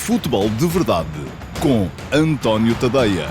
Futebol de Verdade com António Tadeia.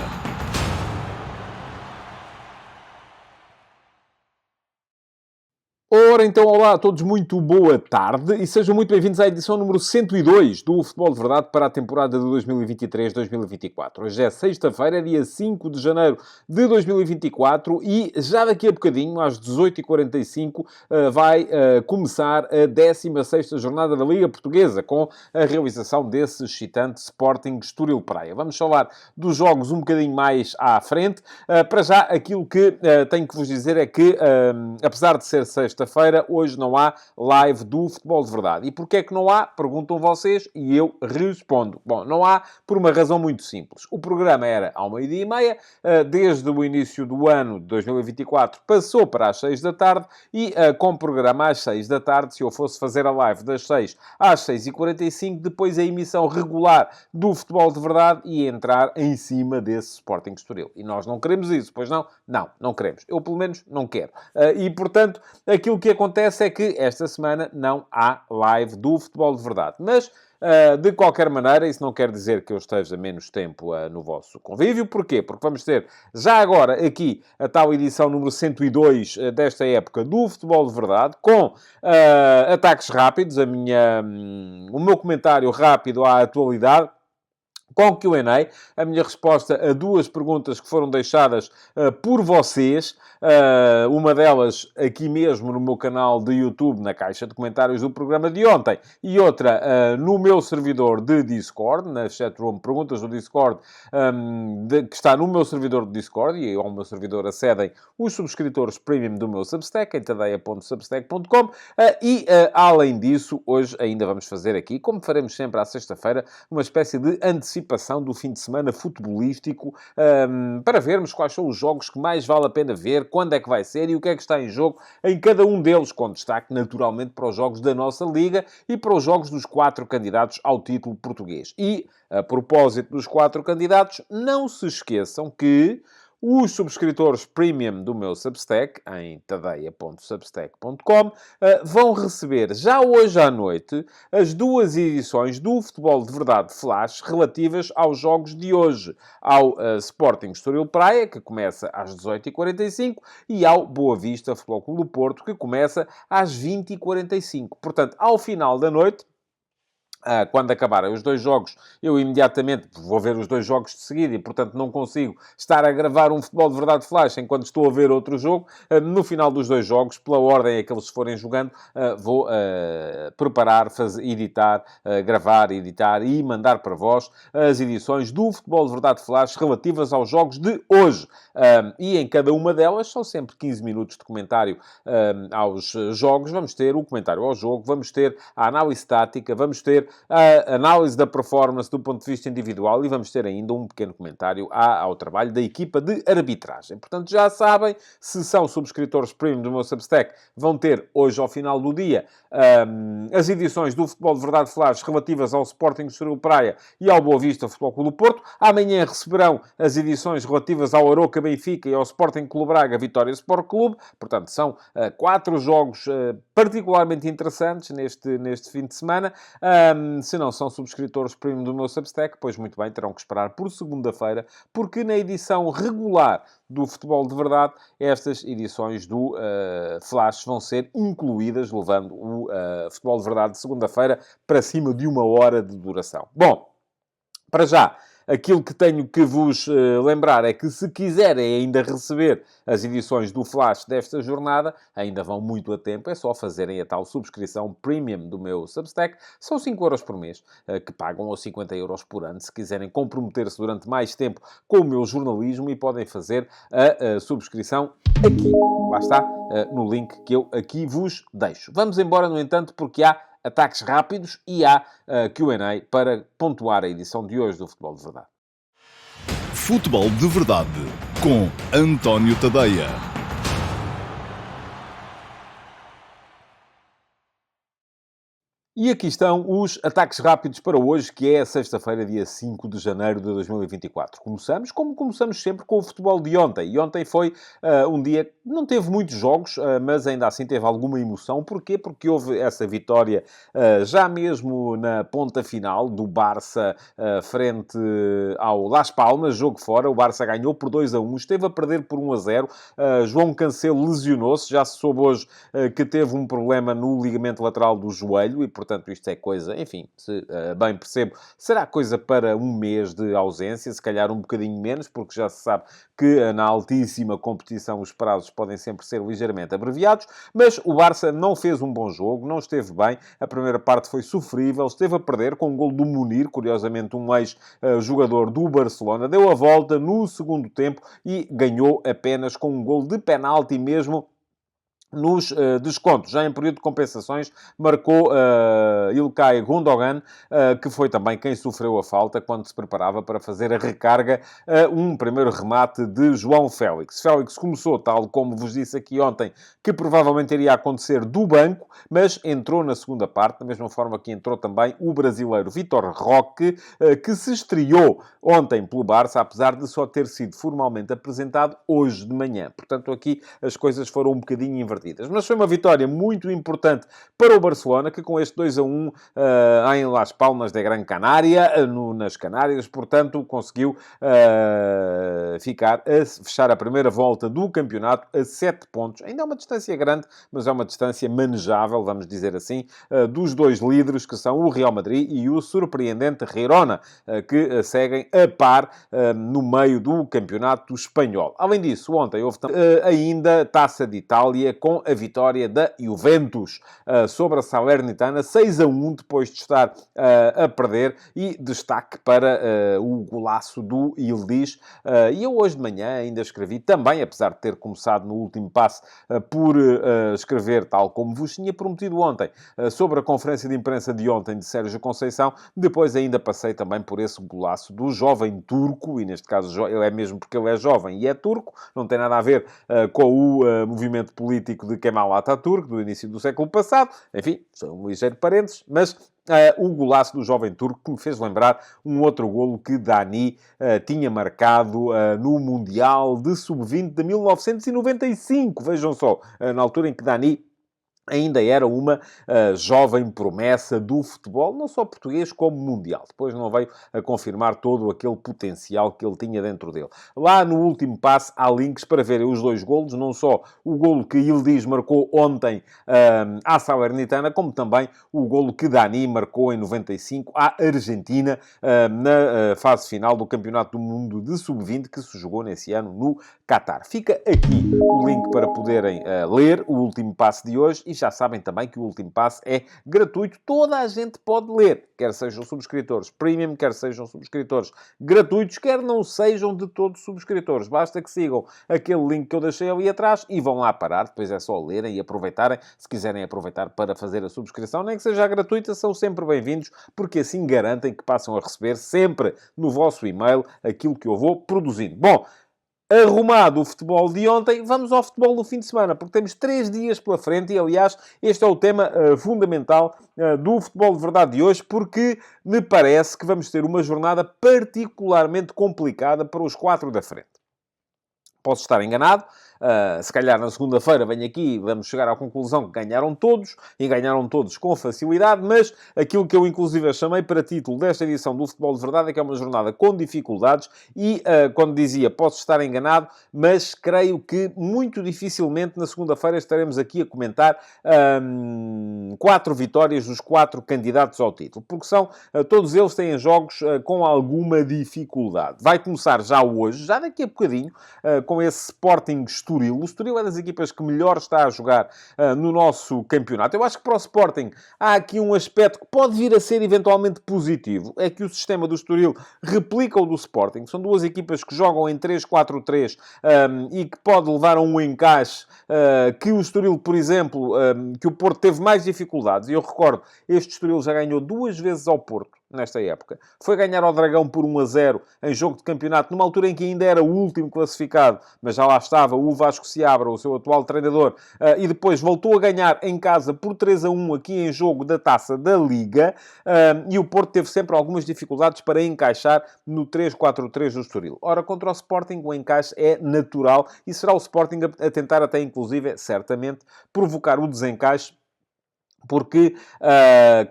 Ora, então, olá a todos, muito boa tarde e sejam muito bem-vindos à edição número 102 do Futebol de Verdade para a temporada de 2023-2024. Hoje é sexta-feira, dia 5 de janeiro de 2024 e já daqui a bocadinho, às 18h45, vai começar a 16ª jornada da Liga Portuguesa com a realização desse excitante Sporting Estoril Praia. Vamos falar dos jogos um bocadinho mais à frente. Para já, aquilo que tenho que vos dizer é que, apesar de ser sexta-feira, hoje não há live do Futebol de Verdade. E porquê é que não há? Perguntam vocês e eu respondo. Bom, não há por uma razão muito simples. O programa era ao 12h30, desde o início do ano de 2024 passou para as 6 da tarde e com o programa às 6 da tarde, se eu fosse fazer a live das 6 às 6h45, depois a emissão regular do Futebol de Verdade ia entrar em cima desse Sporting Estoril. E nós não queremos isso, pois não? Não queremos. Eu, pelo menos, não quero. E, portanto, aquilo que acontece é que esta semana não há live do Futebol de Verdade. Mas, de qualquer maneira, isso não quer dizer que eu esteja menos tempo no vosso convívio. Porquê? Porque vamos ter, já agora, aqui, a tal edição número 102 desta época do Futebol de Verdade, com ataques rápidos, o meu comentário rápido à atualidade, com Q&A, a minha resposta a duas perguntas que foram deixadas por vocês, uma delas aqui mesmo no meu canal de YouTube, na caixa de comentários do programa de ontem, e outra no meu servidor de Discord, na chatroom Perguntas do Discord, que está no meu servidor de Discord, e ao meu servidor acedem os subscritores premium do meu Substack, em tadeia.substack.com, além disso, hoje ainda vamos fazer aqui, como faremos sempre à sexta-feira, uma espécie de antecipação do fim de semana futebolístico, para vermos quais são os jogos que mais vale a pena ver, quando é que vai ser e o que é que está em jogo em cada um deles, com destaque naturalmente para os jogos da nossa Liga e para os jogos dos 4 candidatos ao título português. E, a propósito dos 4 candidatos, não se esqueçam que os subscritores premium do meu Substack, em tadeia.substack.com, vão receber já hoje à noite as 2 edições do Futebol de Verdade Flash relativas aos jogos de hoje. Ao Sporting Estoril Praia, que começa às 18h45, e ao Boa Vista Futebol Clube do Porto, que começa às 20h45. Portanto, ao final da noite, quando acabarem os 2 jogos, eu imediatamente vou ver os 2 jogos de seguida e, portanto, não consigo estar a gravar um Futebol de Verdade Flash enquanto estou a ver outro jogo. No final dos 2 jogos, pela ordem a que eles forem jogando, vou preparar, editar, gravar, editar e mandar para vós as edições do Futebol de Verdade Flash relativas aos jogos de hoje. E em cada uma delas, são sempre 15 minutos de comentário aos jogos. Vamos ter o comentário ao jogo, vamos ter a análise tática, vamos ter a análise da performance do ponto de vista individual e vamos ter ainda um pequeno comentário ao trabalho da equipa de arbitragem. Portanto, já sabem, se são subscritores premium do meu Substack, vão ter hoje, ao final do dia, as edições do Futebol de Verdade Flash relativas ao Sporting Estoril Praia e ao Boa Vista Futebol Clube do Porto. Amanhã receberão as edições relativas ao Aroca Benfica e ao Sporting Clube Braga Vitória Sport Clube. Portanto, são 4 jogos particularmente interessantes neste fim de semana. Se não são subscritores premium do meu Substack, pois muito bem, terão que esperar por segunda-feira, porque na edição regular do Futebol de Verdade, estas edições do Flash vão ser incluídas, levando o Futebol de Verdade de segunda-feira para cima de 1 hora de duração. Bom, para já, aquilo que tenho que vos lembrar é que se quiserem ainda receber as edições do Flash desta jornada, ainda vão muito a tempo, é só fazerem a tal subscrição premium do meu Substack. São 5€ por mês, que pagam, ou 50€ por ano, se quiserem comprometer-se durante mais tempo com o meu jornalismo, e podem fazer a subscrição aqui. Lá está, no link que eu aqui vos deixo. Vamos embora, no entanto, porque há ataques rápidos e há Q&A para pontuar a edição de hoje do Futebol de Verdade. Futebol de Verdade com António Tadeia. E aqui estão os ataques rápidos para hoje, que é sexta-feira, dia 5 de janeiro de 2024. Começamos, como começamos sempre, com o futebol de ontem. E ontem foi um dia que não teve muitos jogos, mas ainda assim teve alguma emoção. Porquê? Porque houve essa vitória já mesmo na ponta final do Barça frente ao Las Palmas, jogo fora. O Barça ganhou por 2-1, esteve a perder por 1-0. João Cancelo lesionou-se, já se soube hoje que teve um problema no ligamento lateral do joelho e, portanto, isto é coisa, enfim, se bem percebo, será coisa para um mês de ausência, se calhar um bocadinho menos, porque já se sabe que na altíssima competição os prazos podem sempre ser ligeiramente abreviados, mas o Barça não fez um bom jogo, não esteve bem, a primeira parte foi sofrível, esteve a perder com um gol do Munir, curiosamente um ex-jogador do Barcelona, deu a volta no segundo tempo e ganhou apenas com um gol de penalti mesmo nos descontos. Já em período de compensações, marcou Ilkay Gundogan, que foi também quem sofreu a falta quando se preparava para fazer a recarga, um primeiro remate de João Félix. Félix começou, tal como vos disse aqui ontem, que provavelmente iria acontecer do banco, mas entrou na segunda parte, da mesma forma que entrou também o brasileiro Vitor Roque, que se estreou ontem pelo Barça, apesar de só ter sido formalmente apresentado hoje de manhã. Portanto, aqui as coisas foram um bocadinho invertidas. Mas foi uma vitória muito importante para o Barcelona, que com este 2-1 em Las Palmas de Gran Canária, nas Canárias, portanto, conseguiu fechar a primeira volta do campeonato a 7 pontos. Ainda é uma distância grande, mas é uma distância manejável, vamos dizer assim, dos dois líderes, que são o Real Madrid e o surpreendente Girona, que seguem a par no meio do campeonato espanhol. Além disso, ontem houve ainda Taça de Itália, com a vitória da Juventus sobre a Salernitana, 6-1, depois de estar a perder, e destaque para o golaço do Yildiz. E eu hoje de manhã ainda escrevi também, apesar de ter começado no último passo por escrever, tal como vos tinha prometido ontem, sobre a conferência de imprensa de ontem de Sérgio Conceição, depois ainda passei também por esse golaço do jovem turco, e neste caso ele é mesmo porque ele é jovem e é turco, não tem nada a ver com o movimento político de Kemal Atatürk, do início do século passado. Enfim, são um ligeiro parênteses, mas o golaço do jovem turco que me fez lembrar um outro golo que Dani tinha marcado no Mundial de Sub-20 de 1995. Vejam só, na altura em que Dani ainda era uma jovem promessa do futebol, não só português, como mundial. Depois não veio a confirmar todo aquele potencial que ele tinha dentro dele. Lá no último passo há links para verem os dois golos, não só o golo que Yildiz marcou ontem à Salernitana, como também o golo que Dani marcou em 95 à Argentina, na fase final do Campeonato do Mundo de Sub-20, que se jogou nesse ano no Qatar. Fica aqui o link para poderem ler o último passo de hoje, e já sabem também que o último passo é gratuito. Toda a gente pode ler, quer sejam subscritores premium, quer sejam subscritores gratuitos, quer não sejam de todos subscritores. Basta que sigam aquele link que eu deixei ali atrás e vão lá parar. Depois é só lerem e aproveitarem. Se quiserem aproveitar para fazer a subscrição, nem que seja gratuita, são sempre bem-vindos, porque assim garantem que passam a receber sempre no vosso e-mail aquilo que eu vou produzindo. Bom, arrumado o futebol de ontem, vamos ao futebol do fim de semana, porque temos 3 dias pela frente e, aliás, este é o tema fundamental do futebol de verdade de hoje, porque me parece que vamos ter uma jornada particularmente complicada para os 4 da frente. Posso estar enganado. Se calhar na segunda-feira venho aqui e vamos chegar à conclusão que ganharam todos, e ganharam todos com facilidade, mas aquilo que eu inclusive chamei para título desta edição do Futebol de Verdade é que é uma jornada com dificuldades e, quando dizia posso estar enganado, mas creio que muito dificilmente na segunda-feira estaremos aqui a comentar 4 vitórias dos 4 candidatos ao título, porque todos eles têm jogos com alguma dificuldade. Vai começar já hoje, já daqui a bocadinho, com esse Sporting Estoril. O Estoril é das equipas que melhor está a jogar no nosso campeonato. Eu acho que para o Sporting há aqui um aspecto que pode vir a ser eventualmente positivo. É que o sistema do Estoril replica o do Sporting. São duas equipas que jogam em 3-4-3 e que pode levar a um encaixe que o Estoril, por exemplo, que o Porto teve mais dificuldades. E eu recordo, este Estoril já ganhou 2 vezes ao Porto. nesta época. Foi ganhar ao Dragão por 1-0 em jogo de campeonato, numa altura em que ainda era o último classificado, mas já lá estava o Vasco Seabra, o seu atual treinador, e depois voltou a ganhar em casa por 3-1 aqui em jogo da Taça da Liga, e o Porto teve sempre algumas dificuldades para encaixar no 3-4-3 do Estoril. Ora, contra o Sporting o encaixe é natural e será o Sporting a tentar até, inclusive, certamente, provocar o desencaixe porque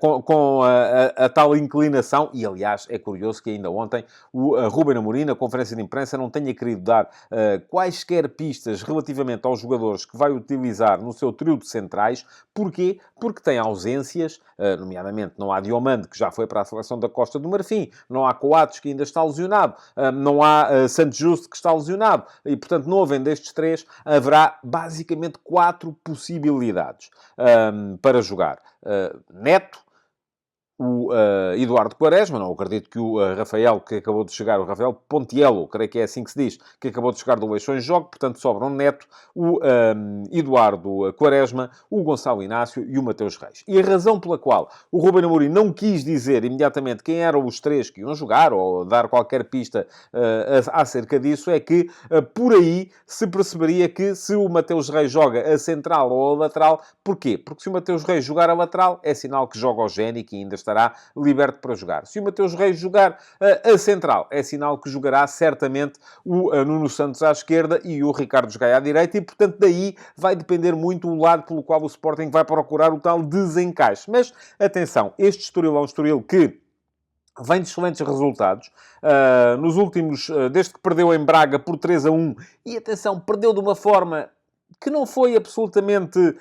com a tal inclinação, e aliás é curioso que ainda ontem o Ruben Amorim, na conferência de imprensa, não tenha querido dar quaisquer pistas relativamente aos jogadores que vai utilizar no seu trio de centrais. Porquê? Porque tem ausências, nomeadamente não há Diomande, que já foi para a seleção da Costa do Marfim, não há Coates, que ainda está lesionado, não há Santos Justo, que está lesionado, e portanto, não havendo destes três, haverá basicamente 4 possibilidades para jogar. Neto, o Eduardo Quaresma, não acredito que o Rafael, que acabou de chegar, o Rafael Pontiello, creio que é assim que se diz, que acabou de chegar do Leixões, jogue, portanto sobram Neto, o Eduardo Quaresma, o Gonçalo Inácio e o Mateus Reis. E a razão pela qual o Ruben Amorim não quis dizer imediatamente quem eram os três que iam jogar, ou dar qualquer pista acerca disso, é que por aí se perceberia que se o Mateus Reis joga a central ou a lateral, porquê? Porque se o Mateus Reis jogar a lateral, é sinal que joga o Géni, que ainda estará liberto para jogar. Se o Mateus Reis jogar a central, é sinal que jogará certamente o Nuno Santos à esquerda e o Ricardo Gaia à direita, e portanto daí vai depender muito o lado pelo qual o Sporting vai procurar o tal desencaixe. Mas atenção, este Estoril é um Estoril que vem de excelentes resultados. Nos últimos, desde que perdeu em Braga por 3-1, e atenção, perdeu de uma forma que não foi absolutamente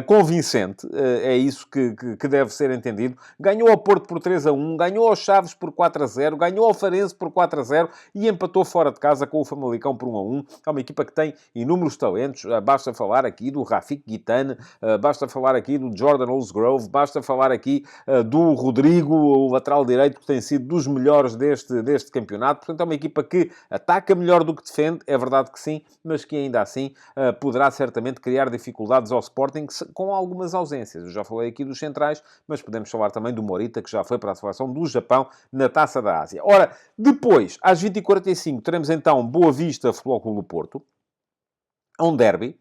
convincente. É isso que deve ser entendido. Ganhou ao Porto por 3-1, ganhou ao Chaves por 4-0, ganhou ao Farense por 4-0 e empatou fora de casa com o Famalicão por 1-1. É uma equipa que tem inúmeros talentos. Basta falar aqui do Rafik Guitane, basta falar aqui do Jordan Olsgrove, basta falar aqui do Rodrigo, o lateral direito, que tem sido dos melhores deste campeonato. Portanto, é uma equipa que ataca melhor do que defende, é verdade que sim, mas que ainda assim poderá certamente criar dificuldades ao Sporting com algumas ausências. Eu já falei aqui dos centrais, mas podemos falar também do Morita, que já foi para a seleção do Japão na Taça da Ásia. Ora, depois, às 20h45, teremos então Boa Vista Futebol Clube do Porto, um derby.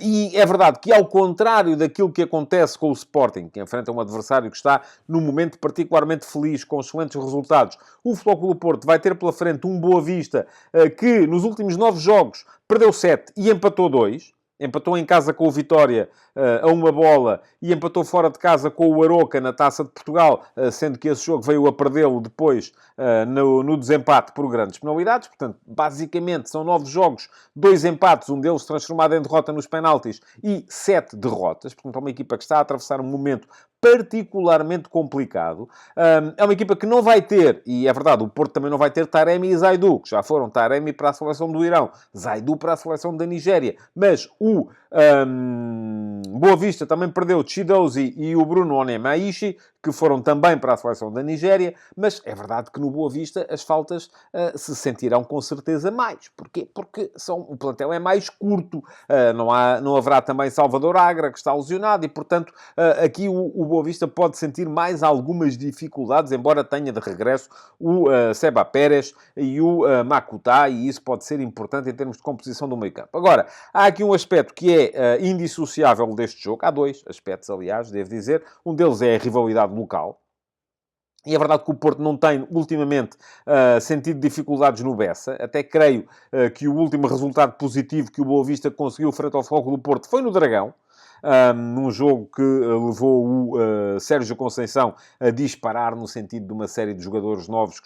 E é verdade que, ao contrário daquilo que acontece com o Sporting, que enfrenta um adversário que está num momento particularmente feliz, com excelentes resultados, o Futebol Clube do Porto vai ter pela frente um Boa Vista que, nos últimos 9 jogos, perdeu 7 e empatou 2. Empatou em casa com o Vitória a uma bola e empatou fora de casa com o Aroca na Taça de Portugal, sendo que esse jogo veio a perdê-lo depois no desempate por grandes penalidades. Portanto, basicamente, são 9 jogos, 2 empates, um deles transformado em derrota nos penaltis e 7 derrotas. Portanto, é uma equipa que está a atravessar um momento particularmente complicado. É uma equipa que não vai ter, e é verdade, o Porto também não vai ter Taremi e Zaidu, que já foram Taremi para a seleção do Irão, Zaidu para a seleção da Nigéria, mas o Boa Vista também perdeu Chidozi e o Bruno Onemaishi, que foram também para a seleção da Nigéria, mas é verdade que no Boa Vista as faltas se sentirão com certeza mais. Porquê? Porque o plantel é mais curto, não haverá também Salvador Agra, que está lesionado, e portanto aqui o Boa Vista pode sentir mais algumas dificuldades, embora tenha de regresso o Seba Pérez e o Makuta, e isso pode ser importante em termos de composição do meio-campo. Agora, há aqui um aspecto que é indissociável deste jogo. Há 2 aspectos, aliás, devo dizer. Um deles é a rivalidade local. E é verdade que o Porto não tem, ultimamente, sentido dificuldades no Bessa. Até creio que o último resultado positivo que o Boa Vista conseguiu frente ao Futebol Clube do Porto foi no Dragão. Num jogo que levou o Sérgio Conceição a disparar no sentido de uma série de jogadores novos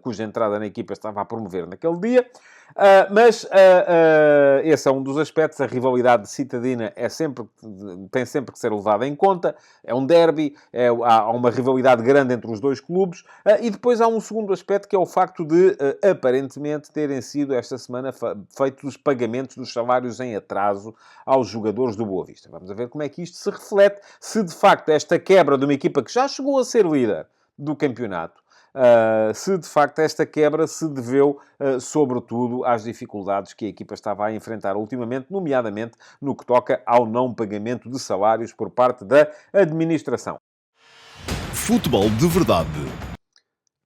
cuja entrada na equipa estava a promover naquele dia. Mas esse é um dos aspectos. A rivalidade citadina tem sempre que ser levada em conta. É um derby, há uma rivalidade grande entre os dois clubes. E depois há um segundo aspecto, que é o facto de, aparentemente, terem sido esta semana feitos os pagamentos dos salários em atraso aos jogadores do Boa Vista. Vamos ver como é que isto se reflete, se de facto esta quebra de uma equipa que já chegou a ser líder do campeonato, se de facto esta quebra se deveu, sobretudo, às dificuldades que a equipa estava a enfrentar ultimamente, nomeadamente no que toca ao não pagamento de salários por parte da administração. Futebol de Verdade.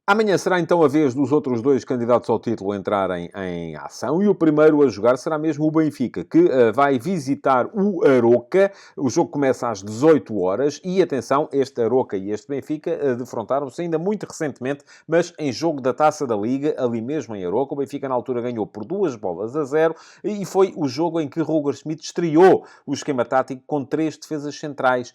Amanhã será então a vez dos outros dois candidatos ao título entrarem em ação e o primeiro a jogar será mesmo o Benfica, que vai visitar o Aroca. O jogo começa às 18 horas e, atenção, este Aroca e este Benfica defrontaram-se ainda muito recentemente, mas em jogo da Taça da Liga, ali mesmo em Aroca. O Benfica na altura ganhou por 2-0 e foi o jogo em que Roger Schmidt estreou o esquema tático com 3 defesas centrais,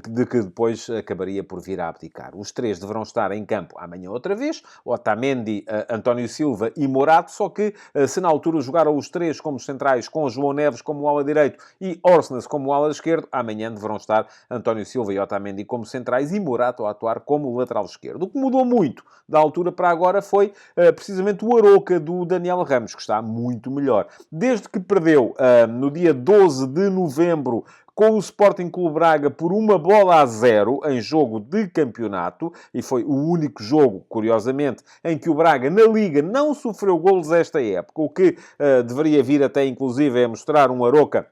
de que depois acabaria por vir a abdicar. Os 3 deverão estar em campo amanhã outra vez, Otamendi, António Silva e Morato, só que se na altura jogaram os 3 como centrais, com João Neves como ala direito e Orsnes como ala esquerdo, amanhã deverão estar António Silva e Otamendi como centrais e Morato a atuar como lateral esquerdo. O que mudou muito da altura para agora foi precisamente o Aroca do Daniel Ramos, que está muito melhor. Desde que perdeu no dia 12 de novembro com o Sporting Clube Braga por 1-0 em jogo de campeonato, e foi o único jogo, curiosamente, em que o Braga, na Liga, não sofreu golos esta época, o que deveria vir até, inclusive, a mostrar um Aroca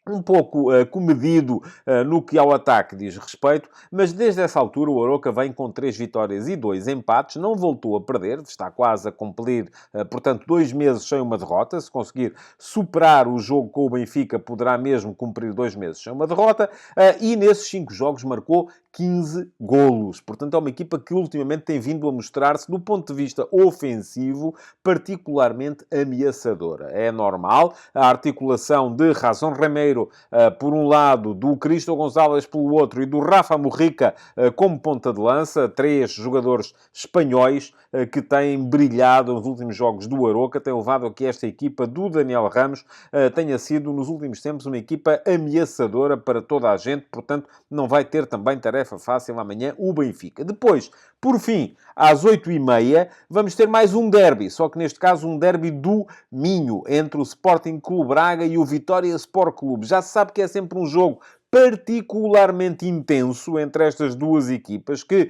um pouco comedido no que ao ataque diz respeito, mas desde essa altura o Aroca vem com 3 vitórias e 2 empates, não voltou a perder, está quase a cumprir, portanto, 2 meses sem uma derrota. Se conseguir superar o jogo com o Benfica, poderá mesmo cumprir 2 meses sem uma derrota, e nesses 5 jogos marcou 15 golos. Portanto, é uma equipa que ultimamente tem vindo a mostrar-se, do ponto de vista ofensivo, particularmente ameaçadora. É normal, a articulação de Razón Remeiro por um lado, do Cristo Gonzalez pelo outro e do Rafa Morrica como ponta de lança, 3 jogadores espanhóis que têm brilhado nos últimos jogos do Aroca, tem levado a que esta equipa do Daniel Ramos tenha sido, nos últimos tempos, uma equipa ameaçadora para toda a gente, portanto, não vai ter também tarefa fácil amanhã o Benfica. Depois, por fim, às 8h30, vamos ter mais um derby, só que neste caso um derby do Minho, entre o Sporting Clube Braga e o Vitória Sport Clube. Já se sabe que é sempre um jogo particularmente intenso entre estas duas equipas, que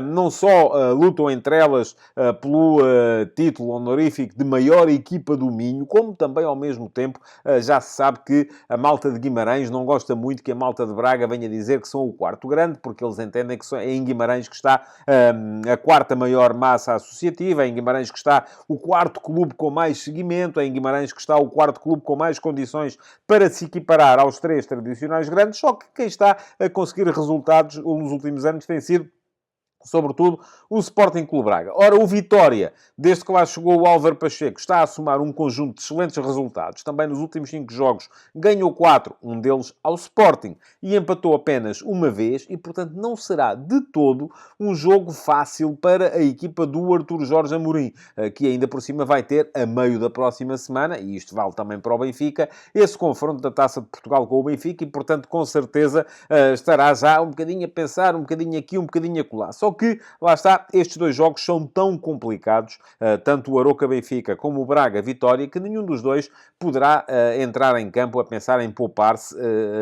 não só lutam entre elas pelo título honorífico de maior equipa do Minho, como também, ao mesmo tempo, já se sabe que a malta de Guimarães não gosta muito que a malta de Braga venha dizer que são o quarto grande, porque eles entendem que é em Guimarães que está a quarta maior massa associativa, é em Guimarães que está o quarto clube com mais seguimento, é em Guimarães que está o quarto clube com mais condições para se equiparar aos 3 tradicionais grandes. Só que quem está a conseguir resultados nos últimos anos tem sido, sobretudo, o Sporting Clube Braga. Ora, o Vitória, desde que lá chegou o Álvaro Pacheco, está a somar um conjunto de excelentes resultados. Também nos últimos 5 jogos ganhou 4, um deles ao Sporting, e empatou apenas uma vez, e, portanto, não será de todo um jogo fácil para a equipa do Artur Jorge Amorim, que ainda por cima vai ter, a meio da próxima semana, e isto vale também para o Benfica, esse confronto da Taça de Portugal com o Benfica, e, portanto, com certeza estará já um bocadinho a pensar, um bocadinho aqui, um bocadinho acolá. Só que, lá está, estes 2 jogos são tão complicados, tanto o Aroca-Benfica como o Braga-Vitória, que nenhum dos 2 poderá entrar em campo a pensar em poupar-se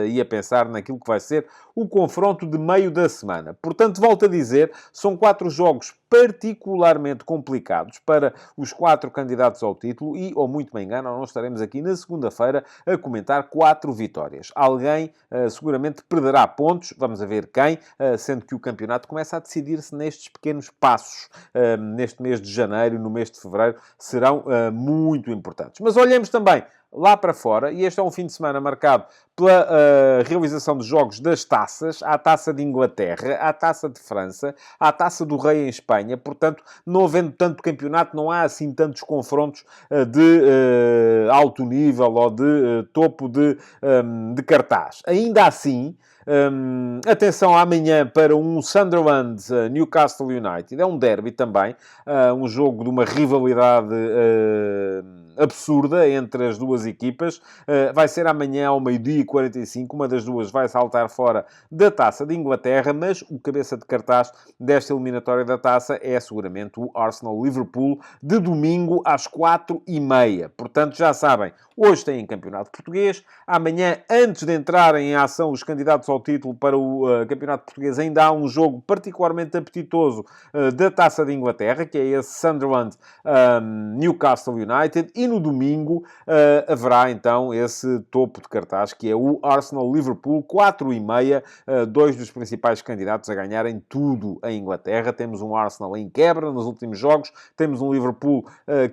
e a pensar naquilo que vai ser o confronto de meio da semana. Portanto, volto a dizer, são 4 jogos particularmente complicados para os 4 candidatos ao título e, ou muito me engano, não estaremos aqui na segunda-feira a comentar 4 vitórias. Alguém seguramente perderá pontos, vamos a ver quem, sendo que o campeonato começa a decidir-se nestes pequenos passos. Neste mês de janeiro e no mês de fevereiro serão muito importantes. Mas olhemos também lá para fora, e este é um fim de semana marcado pela realização de jogos das taças, à Taça de Inglaterra, à Taça de França, à Taça do Rei em Espanha. Portanto, não havendo tanto campeonato, não há assim tantos confrontos de alto nível ou de topo de cartaz. Ainda assim, atenção amanhã para um Sunderland Newcastle United. É um derby também, um jogo de uma rivalidade absurda entre as duas equipas. Vai ser amanhã ao 12h45. Uma das duas vai saltar fora da Taça de Inglaterra, mas o cabeça de cartaz desta eliminatória da Taça é seguramente o Arsenal-Liverpool, de domingo às 4h30. Portanto, já sabem, Hoje têm campeonato português. Amanhã, antes de entrarem em ação os candidatos ao título para o campeonato português, ainda há um jogo particularmente apetitoso da Taça de Inglaterra, que é esse Sunderland Newcastle United. E no domingo haverá então esse topo de cartaz, que é o Arsenal-Liverpool, 4h30, dois dos principais candidatos a ganharem tudo em Inglaterra. Temos um Arsenal em quebra nos últimos jogos, temos um Liverpool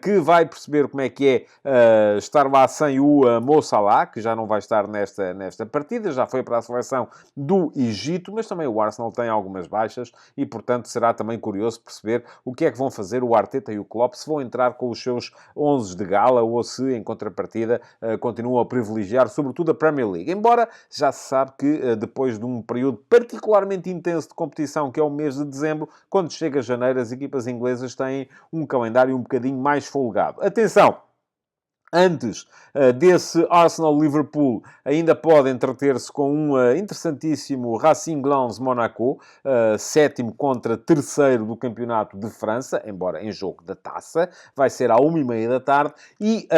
que vai perceber como é que é estar lá sem o Mo Salah, que já não vai estar nesta partida, já foi para a seleção do Egito, mas também o Arsenal tem algumas baixas e, portanto, será também curioso perceber o que é que vão fazer o Arteta e o Klopp, se vão entrar com os seus 11 de gala ou se, em contrapartida, continuam a privilegiar, sobretudo, a Premier League. Embora já se sabe que, depois de um período particularmente intenso de competição, que é o mês de dezembro, quando chega janeiro, as equipas inglesas têm um calendário um bocadinho mais folgado. Atenção! Antes desse Arsenal-Liverpool, ainda pode entreter-se com um interessantíssimo Racing Lens-Monaco, sétimo contra terceiro do campeonato de França, embora em jogo da taça. Vai ser à 1h30 da tarde. E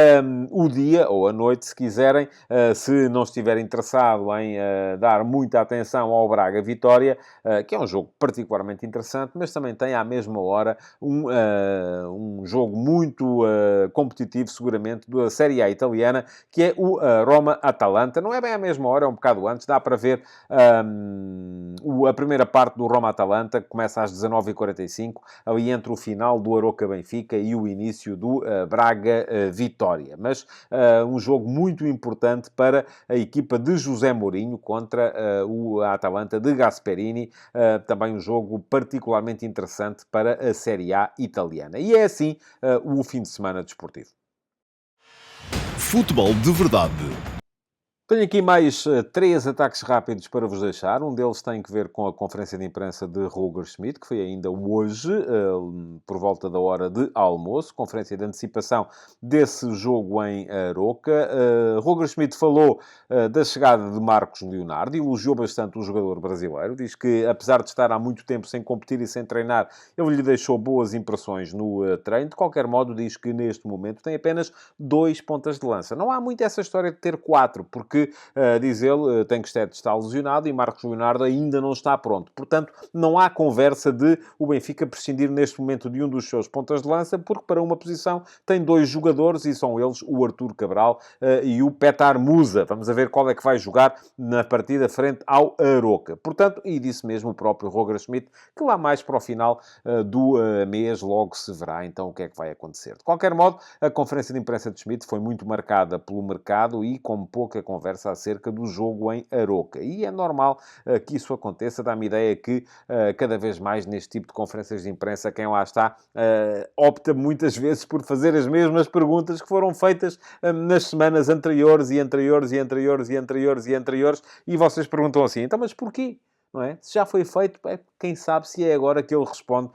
o dia, ou a noite, se quiserem, se não estiver interessado em dar muita atenção ao Braga-Vitória, que é um jogo particularmente interessante, mas também tem à mesma hora um jogo muito competitivo, seguramente, da Série A italiana, que é o Roma-Atalanta. Não é bem à mesma hora, é um bocado antes. Dá para ver a primeira parte do Roma-Atalanta, que começa às 19h45, ali entre o final do Aroca-Benfica e o início do Braga-Vitória. Mas um jogo muito importante para a equipa de José Mourinho contra o Atalanta de Gasperini. Também um jogo particularmente interessante para a Série A italiana. E é assim o fim de semana desportivo. Futebol de verdade. Tenho aqui mais 3 ataques rápidos para vos deixar. Um deles tem que ver com a conferência de imprensa de Roger Schmidt, que foi ainda hoje, por volta da hora de almoço. Conferência de antecipação desse jogo em Aroca. Roger Schmidt falou da chegada de Marcos Leonardo, elogiou bastante o jogador brasileiro. Diz que, apesar de estar há muito tempo sem competir e sem treinar, ele lhe deixou boas impressões no treino. De qualquer modo, diz que neste momento tem apenas 2 pontas de lança. Não há muito essa história de ter 4, porque diz ele, Tankstedt está lesionado e Marcos Leonardo ainda não está pronto. Portanto, não há conversa de o Benfica prescindir neste momento de um dos seus pontas de lança, porque para uma posição tem 2 jogadores e são eles o Artur Cabral e o Petar Musa. Vamos a ver qual é que vai jogar na partida frente ao Aroca. Portanto, e disse mesmo o próprio Roger Schmidt, que lá mais para o final do mês logo se verá então o que é que vai acontecer. De qualquer modo, a conferência de imprensa de Schmidt foi muito marcada pelo mercado e com pouca conversa acerca do jogo em Aroca. E é normal que isso aconteça. Dá-me ideia que cada vez mais neste tipo de conferências de imprensa, quem lá está opta muitas vezes por fazer as mesmas perguntas que foram feitas nas semanas anteriores e vocês perguntam assim, então mas porquê? Não é? Se já foi feito, quem sabe se é agora que ele responde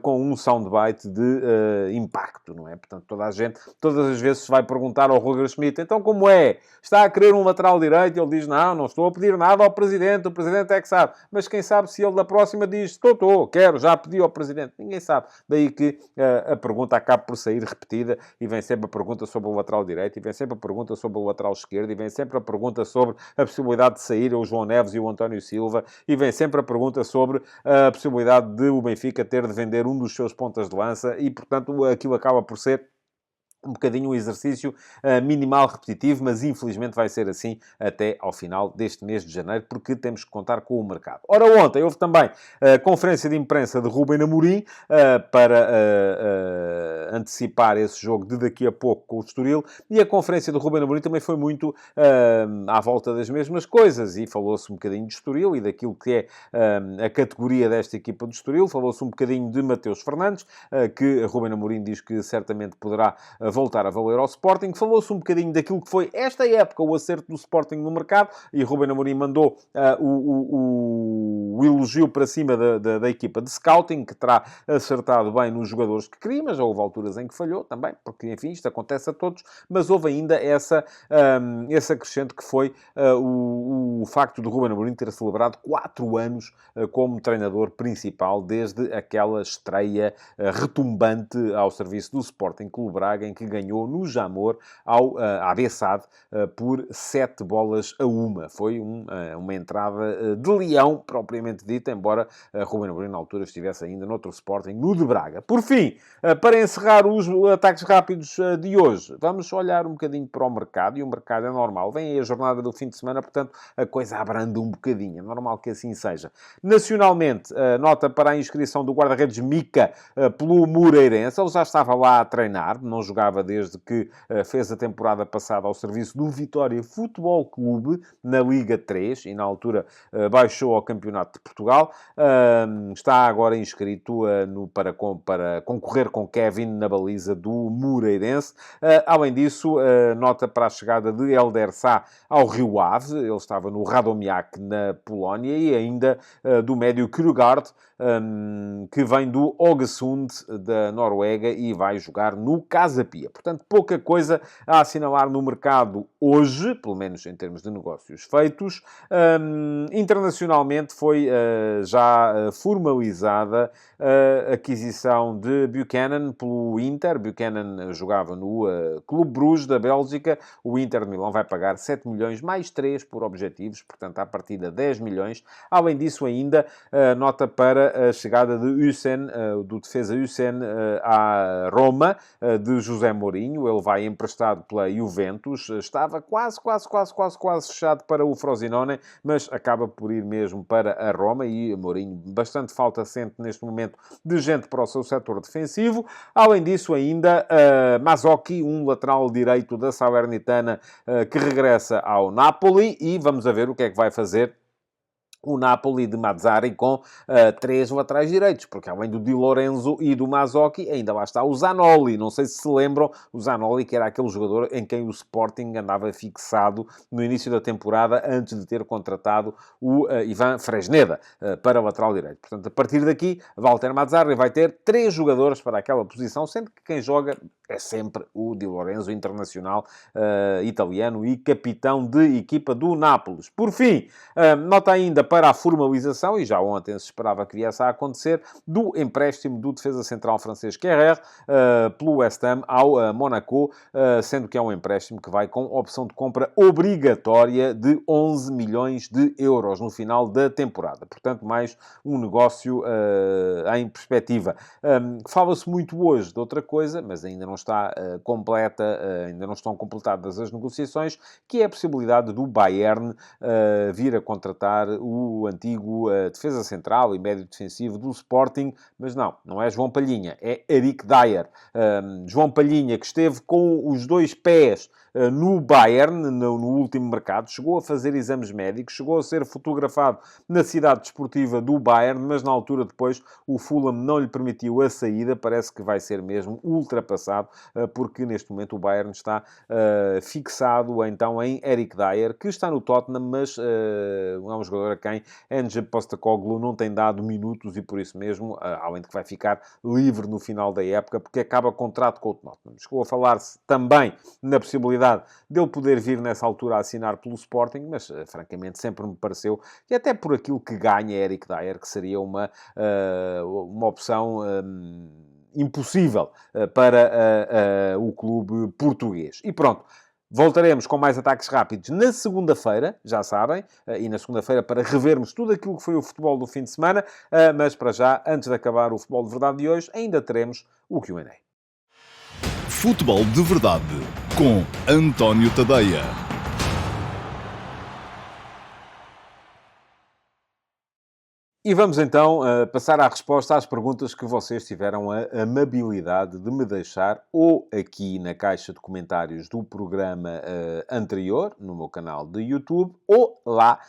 com um soundbite de impacto, não é? Portanto, toda a gente, todas as vezes se vai perguntar ao Roger Schmidt, então como é? Está a querer um lateral direito? Ele diz, não estou a pedir nada ao Presidente, o Presidente é que sabe. Mas quem sabe se ele da próxima diz, estou, quero, já pedi ao Presidente. Ninguém sabe. Daí que a pergunta acaba por sair repetida e vem sempre a pergunta sobre o lateral direito, e vem sempre a pergunta sobre o lateral esquerdo, e vem sempre a pergunta sobre a possibilidade de sair o João Neves e o António Silva, e vem sempre a pergunta sobre a possibilidade de o Benfica ter de vender um dos seus pontas de lança e, portanto, aquilo acaba por ser um bocadinho um exercício minimal repetitivo, mas infelizmente vai ser assim até ao final deste mês de janeiro, porque temos que contar com o mercado. Ora, ontem houve também a conferência de imprensa de Ruben Amorim para antecipar esse jogo de daqui a pouco com o Estoril, e a conferência de Ruben Amorim também foi muito à volta das mesmas coisas, e falou-se um bocadinho de Estoril e daquilo que é a categoria desta equipa do Estoril, falou-se um bocadinho de Mateus Fernandes, que Ruben Amorim diz que certamente poderá voltar a valer ao Sporting. Falou-se um bocadinho daquilo que foi esta época o acerto do Sporting no mercado, e Ruben Amorim mandou o elogio para cima da equipa de scouting, que terá acertado bem nos jogadores que queria, mas houve alturas alturas em que falhou também, porque, enfim, isto acontece a todos, mas houve ainda esse acrescente que foi o facto de Ruben Amorim ter celebrado 4 anos como treinador principal, desde aquela estreia retumbante ao serviço do Sporting Clube Braga, em que ganhou no Jamor à Bessade por 7-1. Foi uma entrada de leão, propriamente dita, embora Ruben Amorim na altura estivesse ainda noutro Sporting, no de Braga. Por fim, para encerrar os ataques rápidos de hoje, vamos olhar um bocadinho para o mercado, e o mercado é normal. Vem aí a jornada do fim de semana, portanto, a coisa abranda um bocadinho. É normal que assim seja. Nacionalmente, nota para a inscrição do guarda-redes Mica pelo Moreirense. Ele já estava lá a treinar, não jogava desde que fez a temporada passada ao serviço do Vitória Futebol Clube, na Liga 3, e na altura baixou ao Campeonato de Portugal. Está agora inscrito para concorrer com Kevin na baliza do Moreirense. Além disso, nota para a chegada de Elder Sá ao Rio Ave. Ele estava no Radomiak, na Polónia, e ainda do médio Krugard, que vem do Ågesund, da Noruega, e vai jogar no Casa Pia. Portanto, pouca coisa a assinalar no mercado hoje, pelo menos em termos de negócios feitos. Internacionalmente foi já formalizada a aquisição de Buchanan pelo Inter. Buchanan jogava no Clube Bruges da Bélgica. O Inter de Milão vai pagar 7 milhões mais 3 por objetivos, portanto, à partida 10 milhões. Além disso, ainda nota para a chegada de Hüseyin, do defesa Hüseyin, à Roma, de José Mourinho. Ele vai emprestado pela Juventus. Estava quase fechado para o Frosinone, mas acaba por ir mesmo para a Roma, e Mourinho bastante falta sente neste momento de gente para o seu setor defensivo. Além disso, ainda Mazzocchi, um lateral direito da Salernitana, que regressa ao Napoli, e vamos a ver o que é que vai fazer o Napoli de Mazzarri com 3 laterais direitos, porque além do Di Lorenzo e do Mazzocchi, ainda lá está o Zanoli. Não sei se se lembram, o Zanoli, que era aquele jogador em quem o Sporting andava fixado no início da temporada, antes de ter contratado o Ivan Fresneda para lateral direito. Portanto, a partir daqui, Walter Mazzarri vai ter 3 jogadores para aquela posição, sendo que quem joga é sempre o Di Lorenzo, internacional italiano e capitão de equipa do Nápoles. Por fim, nota ainda para a formalização, e já ontem se esperava que viesse a acontecer, do empréstimo do defesa central francês Kerrer pelo West Ham ao Monaco, sendo que é um empréstimo que vai com opção de compra obrigatória de 11 milhões de euros no final da temporada. Portanto, mais um negócio em perspectiva. Fala-se muito hoje de outra coisa, mas ainda não está completa, ainda não estão completadas as negociações, que é a possibilidade do Bayern vir a contratar o antigo defesa central e médio defensivo do Sporting, mas não é João Palhinha, é Eric Dier. João Palhinha, que esteve com os 2 pés no Bayern, no último mercado, chegou a fazer exames médicos, chegou a ser fotografado na cidade desportiva do Bayern, mas na altura depois o Fulham não lhe permitiu a saída. Parece que vai ser mesmo ultrapassado, porque neste momento o Bayern está fixado então em Eric Dier, que está no Tottenham, mas é um jogador a quem Ange Postecoglou não tem dado minutos, e por isso mesmo, além de que vai ficar livre no final da época, porque acaba contrato com o Tottenham. Chegou a falar-se também na possibilidade dele poder vir nessa altura a assinar pelo Sporting, mas francamente sempre me pareceu que até por aquilo que ganha Eric Dier, que seria uma opção impossível para o clube português. E pronto. Voltaremos com mais ataques rápidos na segunda-feira, já sabem, e na segunda-feira para revermos tudo aquilo que foi o futebol do fim de semana, mas para já, antes de acabar o Futebol de Verdade de hoje, ainda teremos o Q&A. Futebol de Verdade, com António Tadeia. E vamos então passar à resposta às perguntas que vocês tiveram a amabilidade de me deixar ou aqui na caixa de comentários do programa anterior, no meu canal de YouTube, ou lá